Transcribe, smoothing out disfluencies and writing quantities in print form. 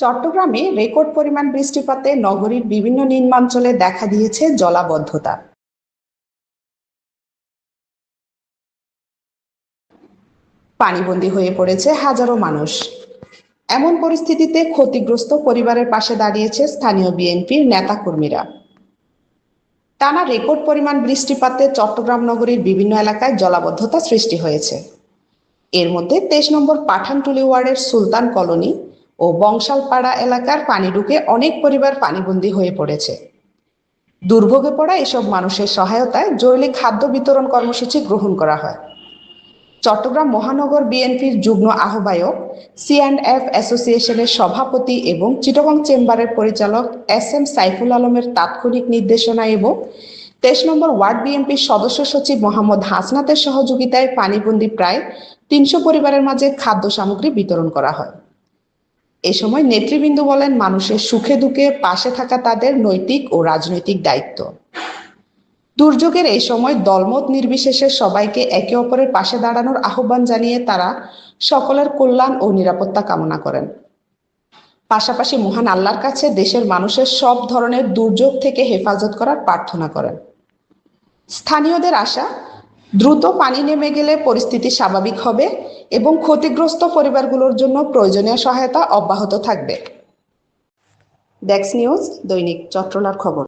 চট্টগ্রামে রেকর্ড পরিমাণ বৃষ্টিপাতে নগরীর বিভিন্ন নিম্নাঞ্চলে দেখা দিয়েছে জলাবদ্ধতা। পানিবন্দী হয়ে পড়েছে হাজারো মানুষ। এমন পরিস্থিতিতে ক্ষতিগ্রস্ত পরিবারের পাশে দাঁড়িয়েছে স্থানীয় বিএনপির নেতাকর্মীরা। টানা রেকর্ড পরিমাণ বৃষ্টিপাতে চট্টগ্রাম নগরীর বিভিন্ন এলাকায় জলাবদ্ধতা সৃষ্টি হয়েছে। এর মধ্যে 23 নম্বর পাঠানটুলি ওয়ার্ডের সুলতান কলোনি ও বংশালপাড়া এলাকার পানি ঢুকে অনেক পরিবার পানিবন্দী হয়ে পড়েছে। দুর্ভোগে পড়া এসব মানুষের সহায়তায় জরুরি খাদ্য বিতরণ কর্মসূচি গ্রহণ করা হয়। চট্টগ্রাম মহানগর বিএনপির যুগ্ম আহ্বায়ক, সি&এফ অ্যাসোসিয়েশনের সভাপতি এবং চিটাগং চেম্বারের পরিচালক SM সাইফুল আলমের তাৎক্ষণিক নির্দেশনা এবং 23 নম্বর ওয়ার্ড বিএনপির সদস্য সচিব মোহাম্মদ হাসনাতের সহযোগিতায় পানিবন্দী প্রায় 300 পরিবারের মাঝে খাদ্য সামগ্রী বিতরণ করা হয়। এ সময় নেতৃবৃন্দ বলেন, মানুষের সুখে দুঃখে পাশে থাকা তাদের নৈতিক ও রাজনৈতিক দায়িত্ব। দুর্যোগের এই সময় দলমত নির্বিশেষে সবাইকে একে অপরের পাশে দাঁড়ানোর আহ্বান জানিয়ে তারা সকলের কল্যাণ ও নিরাপত্তা কামনা করেন। পাশাপাশি মহান আল্লাহর কাছে দেশের মানুষের সব ধরনের দুর্যোগ থেকে হেফাজত করার প্রার্থনা করেন। স্থানীয়দের আশা, দ্রুত পানি নেমে গেলে পরিস্থিতি স্বাভাবিক হবে এবং ক্ষতিগ্রস্ত পরিবারগুলোর জন্য প্রয়োজনীয় সহায়তা অব্যাহত থাকবে। ডেস্ক নিউজ, দৈনিক চট্টলার খবর।